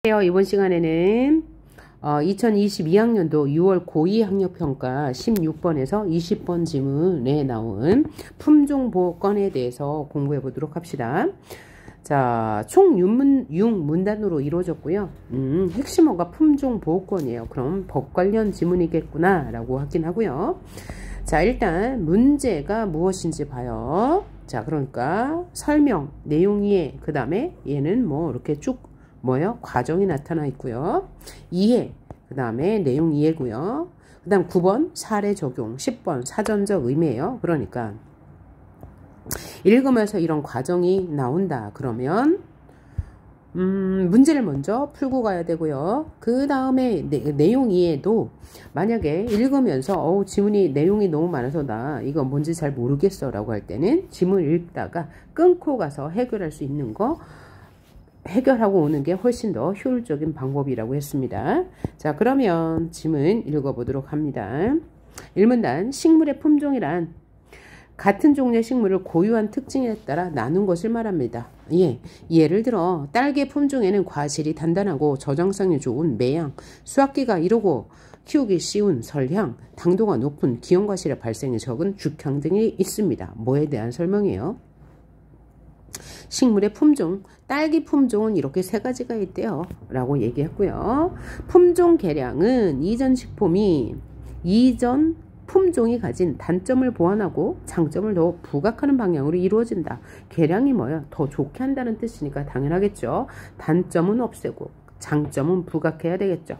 이번 시간에는 2022학년도 6월 고2 학력평가 16번에서 20번 지문에 나온 품종보호권에 대해서 공부해 보도록 합시다. 자, 총 6문단으로 이루어졌고요. 핵심어가 품종보호권이에요. 그럼 법 관련 지문이겠구나 라고 확인하고요. 자, 일단 문제가 무엇인지 봐요. 자, 그러니까 설명, 내용 이해, 그 다음에 얘는 뭐 이렇게 쭉 과정이 나타나 있고요. 이해, 그 다음에 내용 이해고요. 그 다음 9번 사례 적용, 10번 사전적 의미예요. 그러니까 읽으면서 이런 과정이 나온다. 그러면 문제를 먼저 풀고 가야 되고요. 그 다음에 내용 이해도 만약에 읽으면서 지문이 내용이 너무 많아서 나 이거 뭔지 잘 모르겠어 라고 할 때는 지문 읽다가 끊고 가서 해결할 수 있는 거 해결하고 오는 게 훨씬 더 효율적인 방법이라고 했습니다. 자, 그러면 지문 읽어보도록 합니다. 1문단 식물의 품종이란 같은 종류의 식물을 고유한 특징에 따라 나눈 것을 말합니다. 예를 들어 딸기 품종에는 과실이 단단하고 저장성이 좋은 매양, 수확기가 이르고 키우기 쉬운 설향, 당도가 높은 기형과실의 발생이 적은 죽향 등이 있습니다. 뭐에 대한 설명이에요? 식물의 품종, 딸기 품종은 이렇게 세 가지가 있대요 라고 얘기했고요. 품종 개량은 이전 품종이 가진 단점을 보완하고 장점을 더 부각하는 방향으로 이루어진다. 개량이 뭐야? 더 좋게 한다는 뜻이니까 당연하겠죠. 단점은 없애고 장점은 부각해야 되겠죠.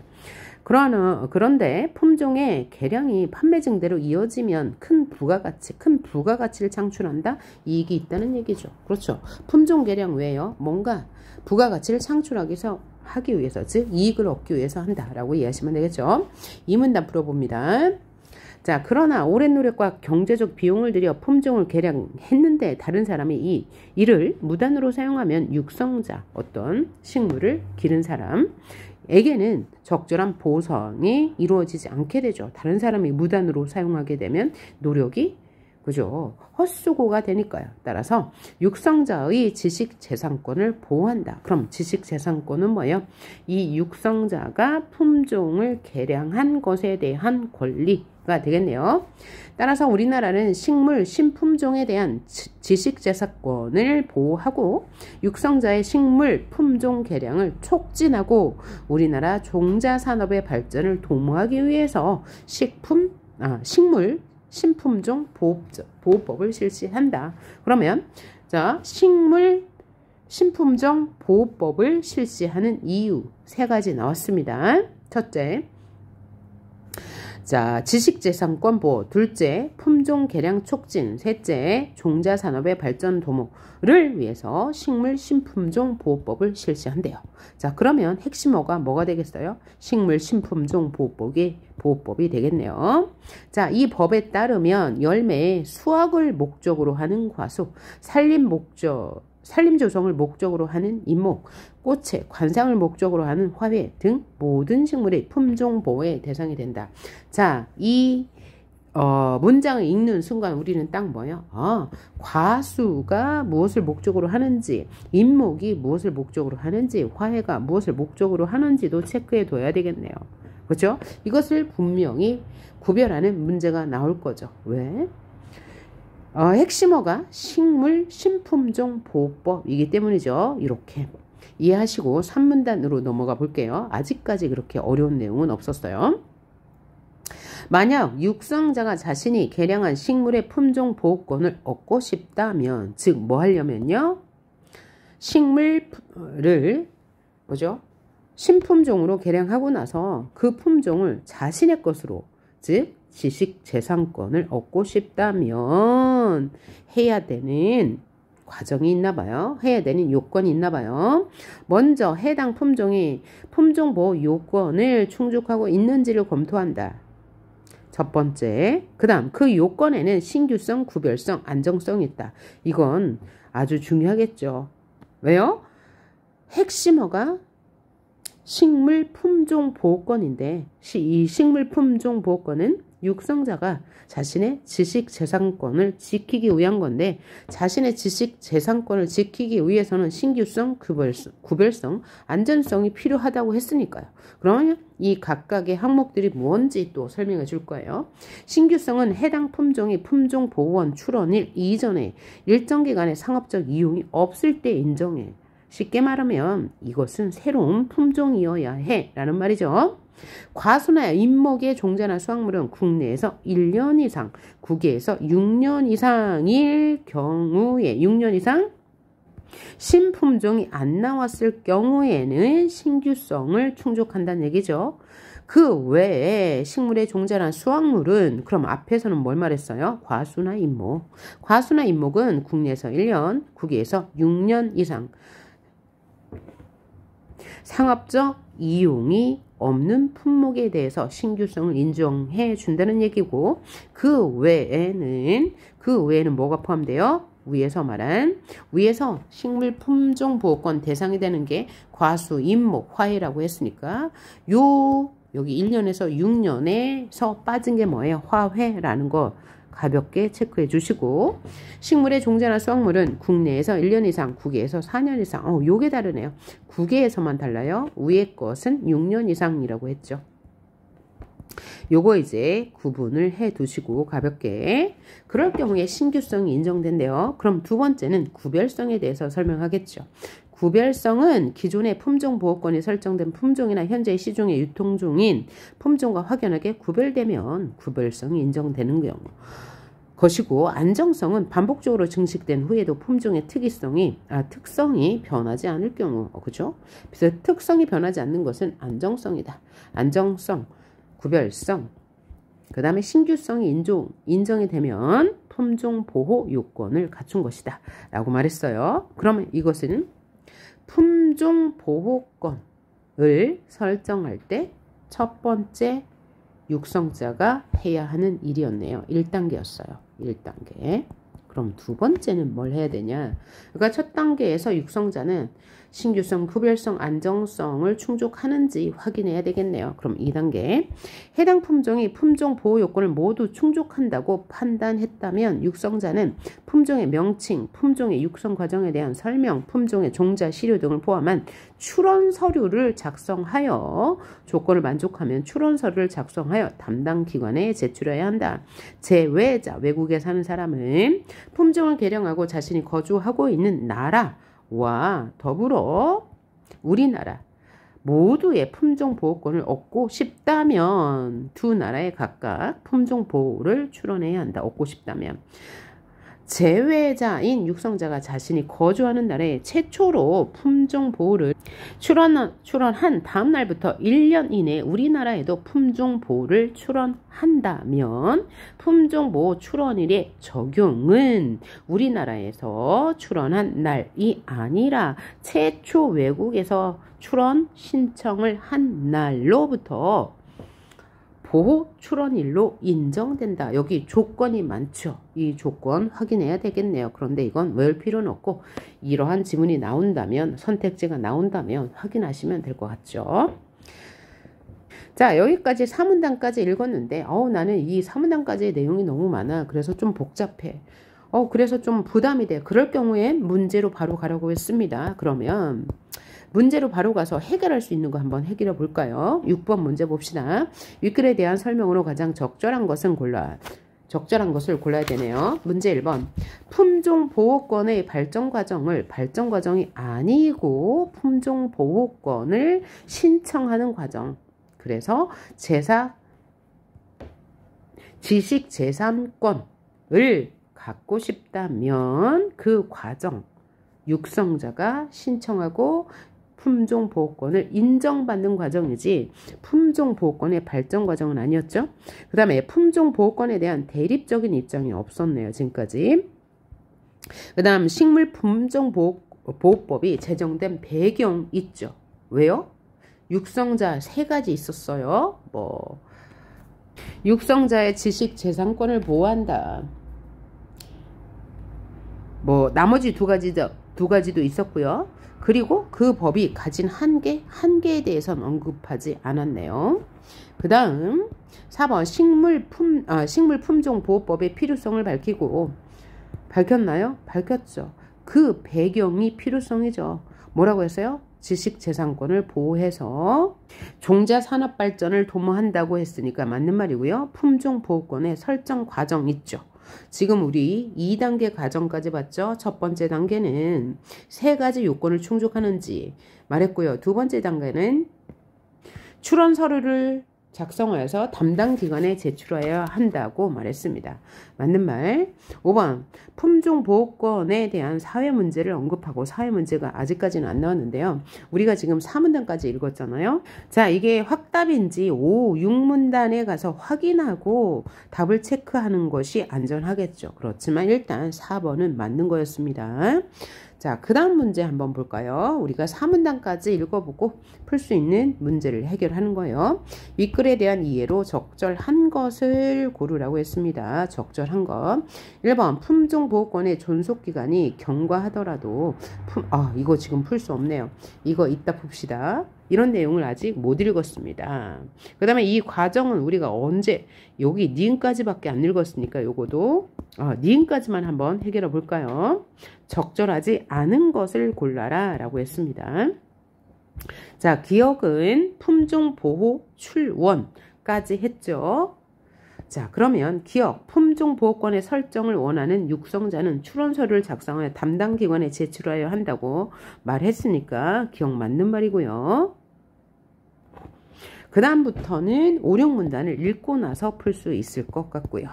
그런데 품종의 개량이 판매 증대로 이어지면 큰 부가가치를 창출한다. 이익이 있다는 얘기죠. 그렇죠. 품종 개량 외에요. 뭔가 부가가치를 창출하기 위해서, 즉 이익을 얻기 위해서 한다라고 이해하시면 되겠죠. 이 문단 풀어봅니다. 자, 그러나 오랜 노력과 경제적 비용을 들여 품종을 개량했는데 다른 사람이 이를 무단으로 사용하면 육성자, 어떤 식물을 기른 사람에게는 적절한 보상이 이루어지지 않게 되죠. 다른 사람이 무단으로 사용하게 되면 노력이 헛수고가 되니까요. 따라서 육성자의 지식재산권을 보호한다. 그럼 지식재산권은 뭐예요? 이 육성자가 품종을 개량한 것에 대한 권리가 되겠네요. 따라서 우리나라는 식물 신품종에 대한 지식재산권을 보호하고 육성자의 식물 품종 개량을 촉진하고 우리나라 종자산업의 발전을 도모하기 위해서 식물 신품종 보호법을 실시한다. 그러면 자, 식물 신품종 보호법을 실시하는 이유 세 가지 나왔습니다. 첫째, 자, 지식재산권 보호. 둘째, 품종 개량 촉진. 셋째, 종자산업의 발전 도모를 위해서 식물 신품종 보호법을 실시한대요. 자, 그러면 핵심어가 뭐가 되겠어요? 식물 신품종 보호법이 되겠네요. 자, 이 법에 따르면 열매의 수확을 목적으로 하는 과수, 산림 조성을 목적으로 하는 인목, 꽃의 관상을 목적으로 하는 화훼 등 모든 식물의 품종 보호의 대상이 된다. 자, 이 문장을 읽는 순간 우리는 딱 뭐예요? 과수가 무엇을 목적으로 하는지, 인목이 무엇을 목적으로 하는지, 화훼가 무엇을 목적으로 하는지도 체크해 둬야 되겠네요. 그렇죠? 이것을 분명히 구별하는 문제가 나올 거죠. 왜? 핵심어가 식물 신품종 보호법이기 때문이죠. 이렇게 이해하시고 3문단으로 넘어가 볼게요. 아직까지 그렇게 어려운 내용은 없었어요. 만약 육성자가 자신이 개량한 식물의 품종 보호권을 얻고 싶다면, 즉 뭐 하려면요? 식물을 신품종으로 개량하고 나서 그 품종을 자신의 것으로, 즉 지식재산권을 얻고 싶다면 해야 되는 과정이 있나 봐요. 해야 되는 요건이 있나 봐요. 먼저 해당 품종이 품종보호 요건을 충족하고 있는지를 검토한다. 첫 번째. 그 다음 그 요건에는 신규성, 구별성, 안정성이 있다. 이건 아주 중요하겠죠. 왜요? 핵심어가 식물 품종 보호권인데 이 식물 품종 보호권은 육성자가 자신의 지식재산권을 지키기 위한 건데 자신의 지식재산권을 지키기 위해서는 신규성, 구별성, 안전성이 필요하다고 했으니까요. 그러면 이 각각의 항목들이 뭔지 또 설명해 줄 거예요. 신규성은 해당 품종이 품종보호원 출원일 이전에 일정 기간의 상업적 이용이 없을 때 인정해. 쉽게 말하면 이것은 새로운 품종이어야 해 라는 말이죠. 과수나 잎목의 종자나 수확물은 국내에서 1년 이상, 국외에서 6년 이상일 경우에 6년 이상 신품종이 안 나왔을 경우에는 신규성을 충족한다는 얘기죠. 그 외에 식물의 종자나 수확물은 그럼 앞에서는 뭘 말했어요? 과수나 잎목. 과수나 잎목은 국내에서 1년, 국외에서 6년 이상 상업적 이용이 없는 품목에 대해서 신규성을 인정해 준다는 얘기고 그 외에는 뭐가 포함돼요? 위에서 식물 품종 보호권 대상이 되는 게 과수, 잎목, 화훼라고 했으니까 여기 1년에서 6년에서 빠진 게 뭐예요? 화훼라는 거 가볍게 체크해 주시고 식물의 종자나 수확물은 국내에서 1년 이상, 국외에서 4년 이상. 요게 다르네요. 국외에서만 달라요. 위에 것은 6년 이상이라고 했죠. 요거 이제 구분을 해 두시고 가볍게 그럴 경우에 신규성이 인정된대요. 그럼 두 번째는 구별성에 대해서 설명하겠죠. 구별성은 기존의 품종보호권이 설정된 품종이나 현재 시중의 유통 중인 품종과 확연하게 구별되면 구별성이 인정되는 경우 것이고 안정성은 반복적으로 증식된 후에도 품종의 특성이 변하지 않을 경우 그죠? 그래서 특성이 변하지 않는 것은 안정성이다. 안정성, 구별성, 그 다음에 신규성이 인정이 되면 품종보호 요건을 갖춘 것이다 라고 말했어요. 그러면 이것은 품종보호권을 설정할 때 첫 번째 육성자가 해야 하는 일이었네요. 1단계였어요. 1단계. 그럼 두 번째는 뭘 해야 되냐? 그러니까 첫 단계에서 육성자는 신규성, 구별성, 안정성을 충족하는지 확인해야 되겠네요. 그럼 2단계. 해당 품종이 품종 보호 요건을 모두 충족한다고 판단했다면 육성자는 품종의 명칭, 품종의 육성 과정에 대한 설명, 품종의 종자, 시료 등을 포함한 출원 서류를 작성하여 조건을 만족하면 출원 서류를 작성하여 담당 기관에 제출해야 한다. 제외자, 외국에 사는 사람은 품종을 개량하고 자신이 거주하고 있는 나라와 더불어 우리나라 모두의 품종 보호권을 얻고 싶다면 두 나라에 각각 품종 보호를 출원해야 한다. 얻고 싶다면 제외자인 육성자가 자신이 거주하는 나라에 최초로 품종 보호를 출원한 다음 날부터 1년 이내 우리나라에도 품종 보호를 출원한다면 품종 보호 출원일의 적용은 우리나라에서 출원한 날이 아니라 최초 외국에서 출원 신청을 한 날로부터 보호 출원일로 인정된다. 여기 조건이 많죠. 이 조건 확인해야 되겠네요. 그런데 이건 외울 필요는 없고 이러한 지문이 나온다면 선택지가 나온다면 확인하시면 될 것 같죠. 자, 여기까지 3문단까지 읽었는데 나는 이 3문단까지의 내용이 너무 많아. 그래서 좀 복잡해. 그래서 좀 부담이 돼. 그럴 경우에 문제로 바로 가려고 했습니다. 그러면 문제로 바로 가서 해결할 수 있는 거 한번 해결해 볼까요? 6번 문제 봅시다. 윗글에 대한 설명으로 가장 적절한 것을 골라야 되네요. 문제 1번. 품종보호권의 발전 과정이 아니고 품종보호권을 신청하는 과정. 그래서 지식재산권을 갖고 싶다면 그 과정, 육성자가 신청하고 품종보호권을 인정받는 과정이지 품종보호권의 발전 과정은 아니었죠. 그 다음에 품종보호권에 대한 대립적인 입장이 없었네요. 지금까지. 그 다음 식물 품종보호법이 제정된 배경 있죠. 왜요? 육성자 3가지 있었어요. 육성자의 지식재산권을 보호한다. 나머지 두 가지도 있었고요. 그리고 그 법이 가진 한계에 대해서는 언급하지 않았네요. 그 다음 4번 식물품종보호법의 필요성을 밝혔나요? 밝혔죠. 그 배경이 필요성이죠. 뭐라고 했어요? 지식재산권을 보호해서 종자 산업 발전을 도모한다고 했으니까 맞는 말이고요. 품종보호권의 설정 과정 있죠. 지금 우리 2단계 과정까지 봤죠. 첫 번째 단계는 3가지 요건을 충족하는지 말했고요. 두 번째 단계는 출원 서류를 작성하여서 담당 기관에 제출해야 한다고 말했습니다. 맞는 말. 5번 품종보호권에 대한 사회 문제를 언급하고 사회 문제가 아직까지는 안 나왔는데요. 우리가 지금 4문단까지 읽었잖아요. 자, 이게 확답인지 5, 6문단에 가서 확인하고 답을 체크하는 것이 안전하겠죠. 그렇지만 일단 4번은 맞는 거였습니다. 자, 그 다음 문제 한번 볼까요? 우리가 4문단까지 읽어보고 풀 수 있는 문제를 해결하는 거예요. 윗글에 대한 이해로 적절한 것을 고르라고 했습니다. 적절한 것. 1번 품종보호권의 존속기간이 경과하더라도 이거 지금 풀 수 없네요. 이거 이따 풉시다. 이런 내용을 아직 못 읽었습니다. 그 다음에 이 과정은 우리가 언제 여기 니은까지밖에 안 읽었으니까 요거도 니은까지만 한번 해결해 볼까요? 적절하지 않은 것을 골라라 라고 했습니다. 자, 기억은 품종보호 출원까지 했죠. 자, 그러면 기억, 품종보호권의 설정을 원하는 육성자는 출원서류를 작성하여 담당 기관에 제출하여야 한다고 말했으니까 기억 맞는 말이고요. 그 다음부터는 5, 6문단을 읽고 나서 풀 수 있을 것 같고요.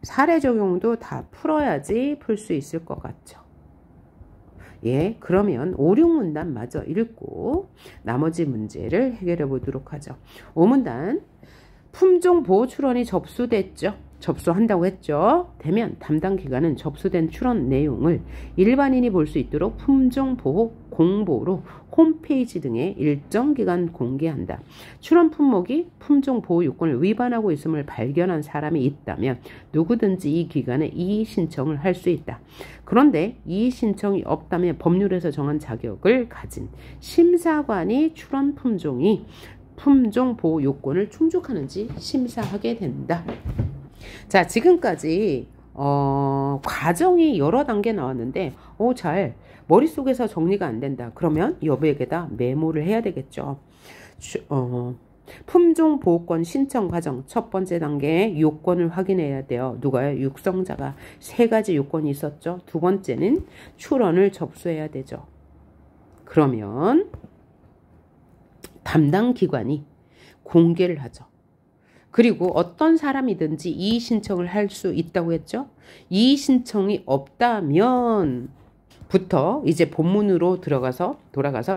사례 적용도 다 풀어야지 풀 수 있을 것 같죠. 예, 그러면 5, 6문단 마저 읽고 나머지 문제를 해결해 보도록 하죠. 5문단 품종보호 출원이 접수됐죠. 접수한다고 했죠. 되면 담당 기관은 접수된 출원 내용을 일반인이 볼 수 있도록 품종보호 공보로 홈페이지 등에 일정 기간 공개한다. 출원 품목이 품종보호 요건을 위반하고 있음을 발견한 사람이 있다면 누구든지 이 기관에 이의 신청을 할 수 있다. 그런데 이의 신청이 없다면 법률에서 정한 자격을 가진 심사관이 출원 품종보호 요건을 충족하는지 심사하게 된다. 자, 지금까지 과정이 여러 단계 나왔는데 잘 머릿속에서 정리가 안 된다. 그러면 여백에다 메모를 해야 되겠죠. 품종보호권 신청 과정 첫 번째 단계 요건을 확인해야 돼요. 누가요? 육성자가 3가지 요건이 있었죠. 두 번째는 출원을 접수해야 되죠. 그러면 담당 기관이 공개를 하죠. 그리고 어떤 사람이든지 이의 신청을 할 수 있다고 했죠. 이의 신청이 없다면 부터 이제 본문으로 돌아가서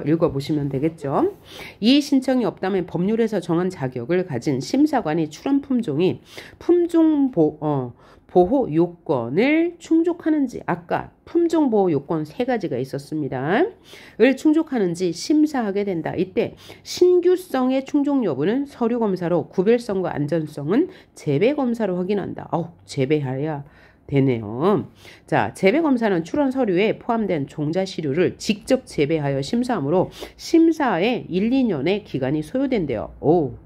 읽어보시면 되겠죠. 이의 신청이 없다면 법률에서 정한 자격을 가진 심사관이 출원 품종이 보호 요건을 충족하는지 아까 품종보호 요건 3가지가 있었습니다. 을 충족하는지 심사하게 된다. 이때 신규성의 충족 여부는 서류검사로 구별성과 안전성은 재배검사로 확인한다. 재배해야 되네요. 자, 재배검사는 출원 서류에 포함된 종자 시료를 직접 재배하여 심사하므로 심사에 1, 2년의 기간이 소요된대요.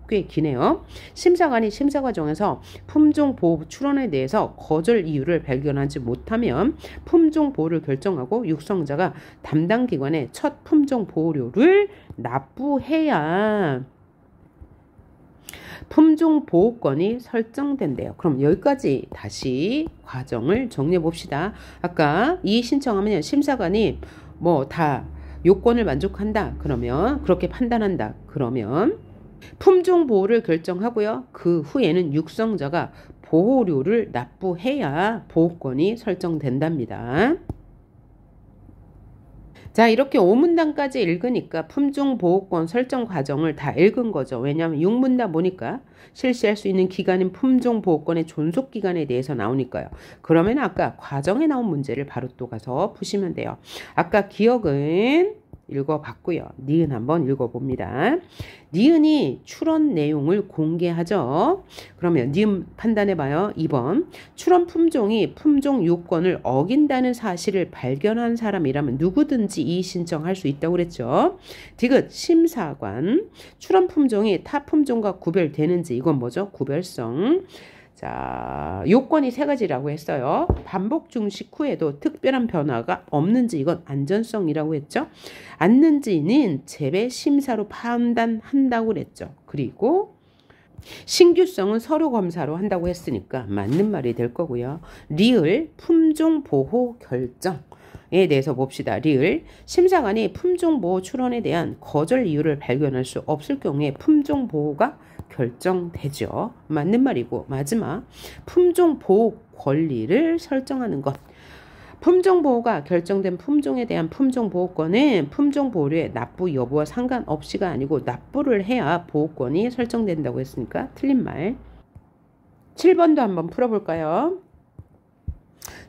꽤 기네요. 심사관이 심사 과정에서 품종보호 출원에 대해서 거절 이유를 발견하지 못하면 품종보호를 결정하고 육성자가 담당 기관에 첫 품종보호료를 납부해야 품종보호권이 설정된대요. 그럼 여기까지 다시 과정을 정리해 봅시다. 아까 이의 신청하면 심사관이 다 요건을 만족한다. 그러면 그렇게 판단한다. 그러면 품종보호를 결정하고요. 그 후에는 육성자가 보호료를 납부해야 보호권이 설정된답니다. 자, 이렇게 5문단까지 읽으니까 품종보호권 설정 과정을 다 읽은 거죠. 왜냐하면 6문단 보니까 실시할 수 있는 기간인 품종보호권의 존속기간에 대해서 나오니까요. 그러면 아까 과정에 나온 문제를 바로 또 가서 푸시면 돼요. 아까 기억은 읽어봤고요. 니은 한번 읽어봅니다. 니은이 출원 내용을 공개하죠. 그러면 니은 판단해봐요. 2번 출원 품종이 품종 요건을 어긴다는 사실을 발견한 사람이라면 누구든지 이의 신청할 수 있다고 그랬죠. 디귿 심사관 출원 품종이 타 품종과 구별되는지 이건 뭐죠? 구별성. 자, 요건이 3가지라고 했어요. 반복 중식 후에도 특별한 변화가 없는지 이건 안전성이라고 했죠. 않는지는 재배 심사로 판단한다고 그랬죠. 그리고 신규성은 서류 검사로 한다고 했으니까 맞는 말이 될 거고요. 리을 품종 보호 결정에 대해서 봅시다. 리을 심사관이 품종보호 출원에 대한 거절 이유를 발견할 수 없을 경우에 품종보호가 결정되죠. 맞는 말이고 마지막 품종보호 권리를 설정하는 것. 품종보호가 결정된 품종에 대한 품종보호권은 품종보호료의 납부 여부와 상관없이가 아니고 납부를 해야 보호권이 설정된다고 했으니까 틀린 말. 7번도 한번 풀어볼까요?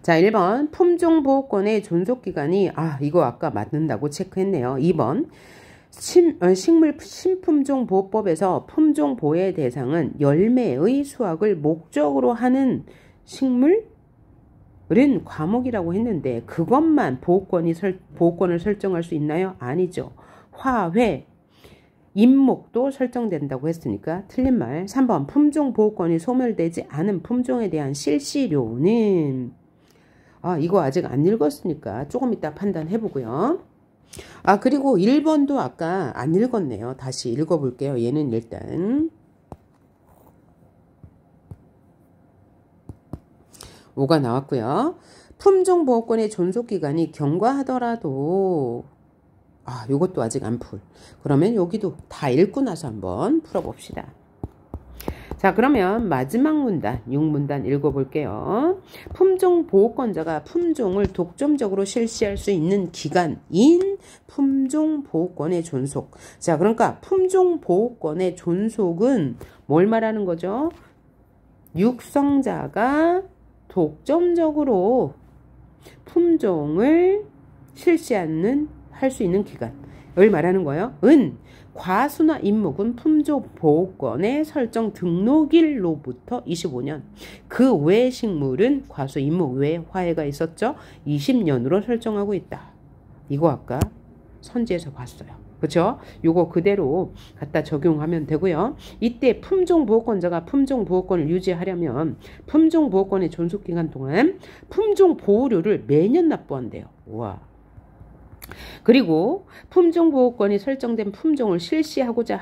자, 1번 품종보호권의 존속기간이 이거 아까 맞는다고 체크했네요. 2번 식물 신품종보호법에서 품종보호의 대상은 열매의 수확을 목적으로 하는 식물은 과목이라고 했는데 그것만 보호권을 설정할 수 있나요? 아니죠. 화훼, 임목도 설정된다고 했으니까 틀린 말. 3번 품종보호권이 소멸되지 않은 품종에 대한 실시료는 이거 아직 안 읽었으니까 조금 이따 판단해보고요. 그리고 1번도 아까 안 읽었네요. 다시 읽어볼게요. 얘는 일단 5가 나왔고요. 품종보호권의 존속기간이 경과하더라도 요것도 아직 안 풀. 그러면 여기도 다 읽고 나서 한번 풀어봅시다. 자, 그러면 마지막 문단, 6문단 읽어볼게요. 품종보호권자가 품종을 독점적으로 실시할 수 있는 기간인 품종보호권의 존속. 자, 그러니까 품종보호권의 존속은 뭘 말하는 거죠? 육성자가 독점적으로 품종을 할 수 있는 기간을 말하는 거예요. 과수나 임목은 품종보호권의 설정 등록일로부터 25년. 그 외 식물은 과수, 임목 외에 화훼가 있었죠. 20년으로 설정하고 있다. 이거 아까 선지에서 봤어요. 그렇죠? 요거 그대로 갖다 적용하면 되고요. 이때 품종보호권자가 품종보호권을 유지하려면 품종보호권의 존속기간 동안 품종보호료를 매년 납부한대요. 우와. 그리고 품종보호권이 설정된 품종을 실시하고자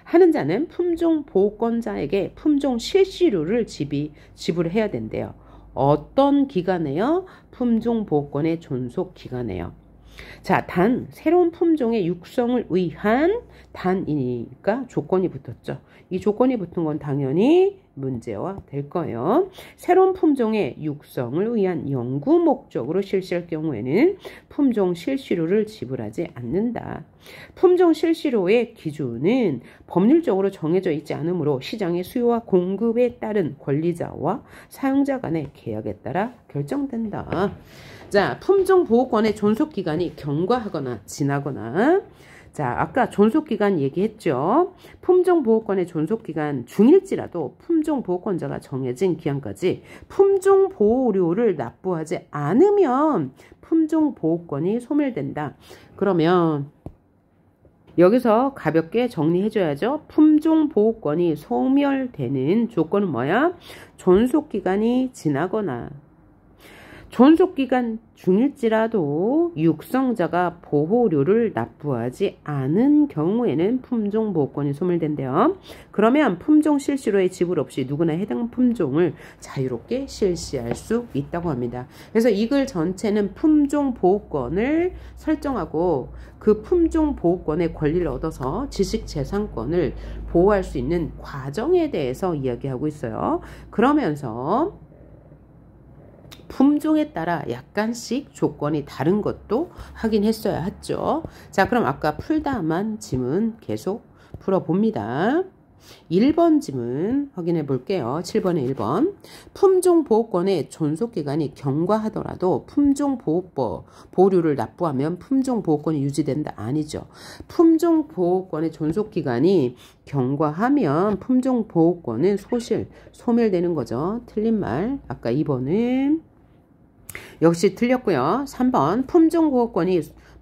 하는 자는 품종보호권자에게 품종 실시료를 지불해야 된대요. 어떤 기간에요? 품종보호권의 존속 기간에요. 자, 새로운 품종의 육성을 위한 단이니까 조건이 붙었죠. 이 조건이 붙은 건 당연히 문제화 될 거예요. 새로운 품종의 육성을 위한 연구 목적으로 실시할 경우에는 품종 실시료를 지불하지 않는다. 품종 실시료의 기준은 법률적으로 정해져 있지 않으므로 시장의 수요와 공급에 따른 권리자와 사용자 간의 계약에 따라 결정된다. 자, 품종보호권의 존속기간이 경과하거나 지나거나. 자, 아까 존속기간 얘기했죠. 품종보호권의 존속기간 중일지라도 품종보호권자가 정해진 기한까지 품종보호료를 납부하지 않으면 품종보호권이 소멸된다. 그러면 여기서 가볍게 정리해줘야죠. 품종보호권이 소멸되는 조건은 뭐야? 존속기간이 지나거나 존속기간 중일지라도 육성자가 보호료를 납부하지 않은 경우에는 품종보호권이 소멸된대요. 그러면 품종 실시료의 지불 없이 누구나 해당 품종을 자유롭게 실시할 수 있다고 합니다. 그래서 이 글 전체는 품종보호권을 설정하고 그 품종보호권의 권리를 얻어서 지식재산권을 보호할 수 있는 과정에 대해서 이야기하고 있어요. 그러면서 품종에 따라 약간씩 조건이 다른 것도 확인했어야 했죠. 자, 그럼 아까 풀다만 지문 계속 풀어봅니다. 1번 지문 확인해 볼게요. 7번에 1번. 품종보호권의 존속기간이 경과하더라도 품종보호료를 납부하면 품종보호권이 유지된다. 아니죠. 품종보호권의 존속기간이 경과하면 품종보호권은 소멸되는 거죠. 틀린 말. 아까 2번은 역시 틀렸고요. 3번.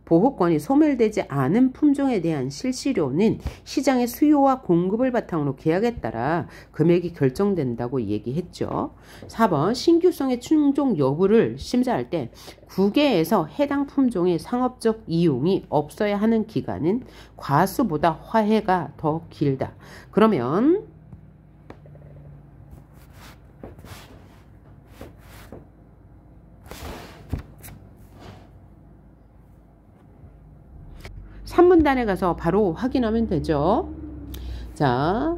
보호권이 소멸되지 않은 품종에 대한 실시료는 시장의 수요와 공급을 바탕으로 계약에 따라 금액이 결정된다고 얘기했죠. 4번 신규성의 충족 여부를 심사할 때 국외에서 해당 품종의 상업적 이용이 없어야 하는 기간은 과수보다 화해가 더 길다. 그러면 3분단에 가서 바로 확인하면 되죠. 자,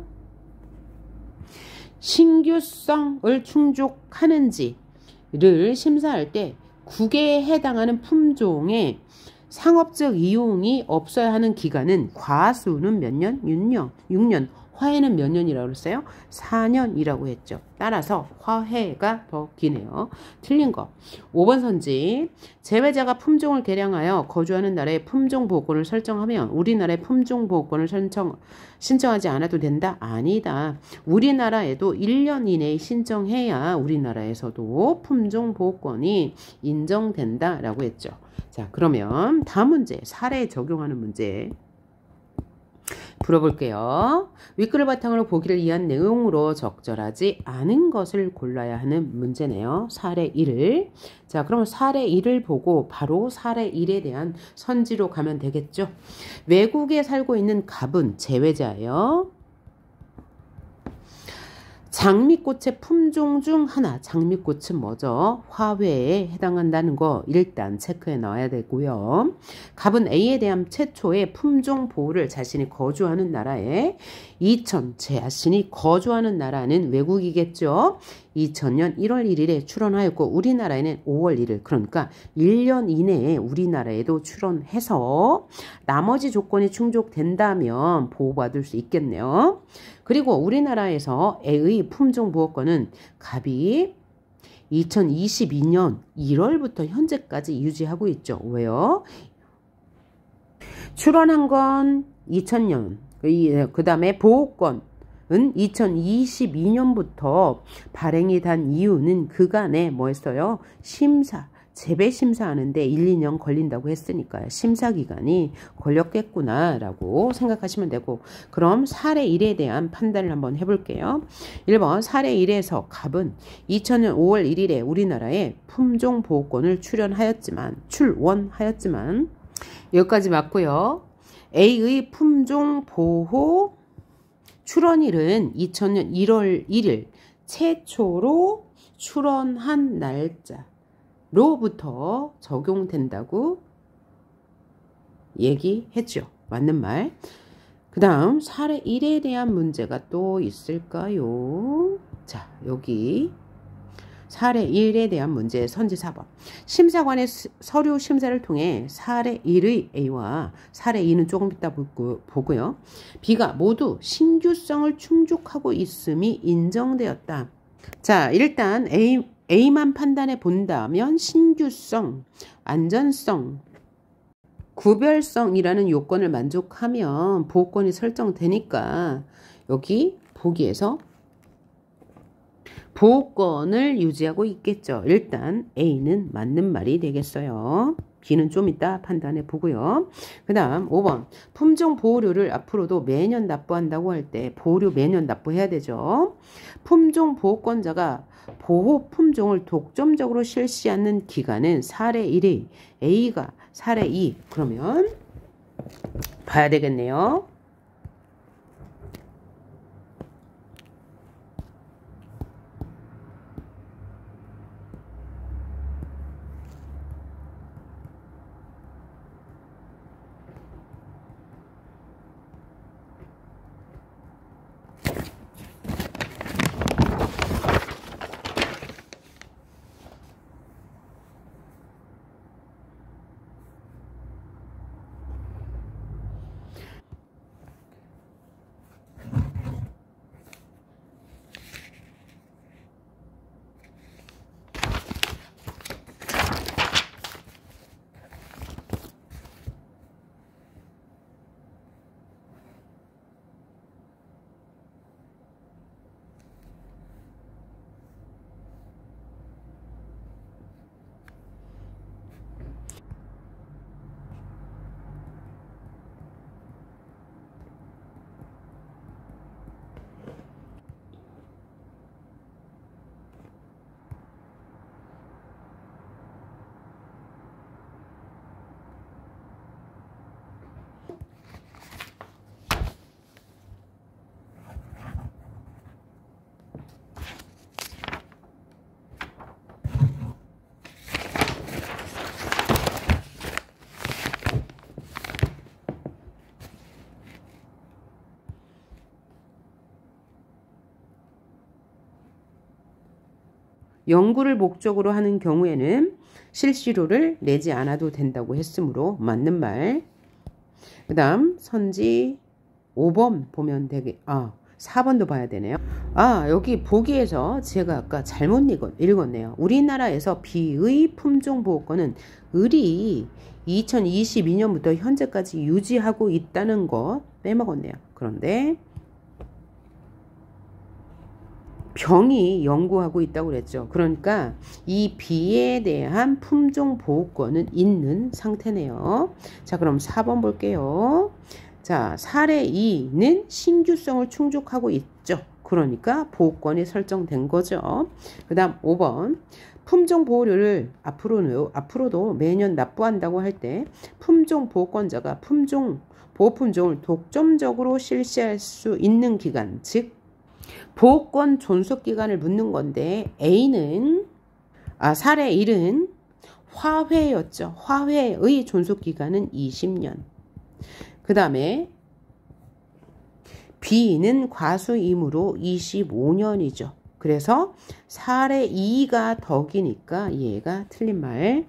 신규성을 충족하는지를 심사할 때 국외에 해당하는 품종의 상업적 이용이 없어야 하는 기간은 과수는 몇 년? 6년. 화해는 몇 년이라고 그랬어요? 4년이라고 했죠. 따라서 화해가 더 기네요. 틀린 거. 5번 선지. 제외자가 품종을 개량하여 거주하는 나라의 품종보호권을 설정하면 우리나라의 품종보호권을 신청하지 않아도 된다? 아니다. 우리나라에도 1년 이내에 신청해야 우리나라에서도 품종보호권이 인정된다라고 했죠. 자, 그러면 다음 문제. 사례에 적용하는 문제. 풀어볼게요. 윗글을 바탕으로 보기를 이해한 내용으로 적절하지 않은 것을 골라야 하는 문제네요. 사례 1을. 자, 그러면 사례 1을 보고 바로 사례 1에 대한 선지로 가면 되겠죠. 외국에 살고 있는 갑은 제외자예요. 장미꽃의 품종 중 하나, 장미꽃은 뭐죠? 화훼에 해당한다는 거 일단 체크해 놔야 되고요. 갑은 A에 대한 최초의 품종 보호를 자신이 거주하는 나라에 자신이 거주하는 나라는 외국이겠죠. 2000년 1월 1일에 출원하였고 우리나라에는 5월 1일 그러니까 1년 이내에 우리나라에도 출원해서 나머지 조건이 충족된다면 보호받을 수 있겠네요. 그리고 우리나라에서 A의 품종보호권은 갑이 2022년 1월부터 현재까지 유지하고 있죠. 왜요? 출원한 건 2000년, 그 다음에 보호권은 2022년부터 발행이 된 이유는 그간에 뭐 했어요? 재배 심사하는데 1, 2년 걸린다고 했으니까요. 심사기간이 걸렸겠구나 라고 생각하시면 되고 그럼 사례 1에 대한 판단을 한번 해볼게요. 1번 사례 1에서 갑은 2000년 5월 1일에 우리나라에 품종보호권을 출원하였지만 여기까지 맞고요. A의 품종보호 출원일은 2000년 1월 1일 최초로 출원한 날짜로부터 적용된다고 얘기했죠. 맞는 말. 그 다음 사례 1에 대한 문제가 또 있을까요? 자, 여기 사례 1에 대한 문제 선지 4번. 심사관의 서류 심사를 통해 사례 1의 A와 사례 2는 조금 이따 보고요. B가 모두 신규성을 충족하고 있음이 인정되었다. 자, 일단 A만 판단해 본다면 신규성, 안전성, 구별성이라는 요건을 만족하면 보호권이 설정되니까 여기 보기에서 보호권을 유지하고 있겠죠. 일단 A는 맞는 말이 되겠어요. B는 좀 이따 판단해 보고요. 그 다음 5번 품종 보호료를 앞으로도 매년 납부한다고 할 때 보호료 매년 납부해야 되죠. 품종 보호권자가 보호 품종을 독점적으로 실시하는 기간은 사례 1의 A가 사례 2 그러면 봐야 되겠네요. 연구를 목적으로 하는 경우에는 실시료를 내지 않아도 된다고 했으므로 맞는 말. 그 다음 선지 5번 보면 되게 4번도 봐야 되네요. 여기 보기에서 제가 아까 잘못 읽었네요. 우리나라에서 비의 품종보호권은 을이 2022년부터 현재까지 유지하고 있다는 거 빼먹었네요. 그런데 병이 연구하고 있다고 그랬죠. 그러니까 이 비에 대한 품종 보호권은 있는 상태네요. 자, 그럼 4번 볼게요. 자, 사례 2는 신규성을 충족하고 있죠. 그러니까 보호권이 설정된 거죠. 그 다음 5번. 품종 보호료를 앞으로도 매년 납부한다고 할 때 품종 보호권자가 보호품종을 독점적으로 실시할 수 있는 기간, 즉 보호권 존속기간을 묻는 건데 A는 사례 1은 화훼였죠. 화훼의 존속기간은 20년. 그 다음에 B는 과수이므로 25년이죠. 그래서 사례 2가 덕이니까 얘가 틀린 말.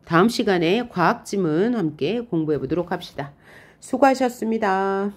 다음 시간에 과학지문 함께 공부해 보도록 합시다. 수고하셨습니다.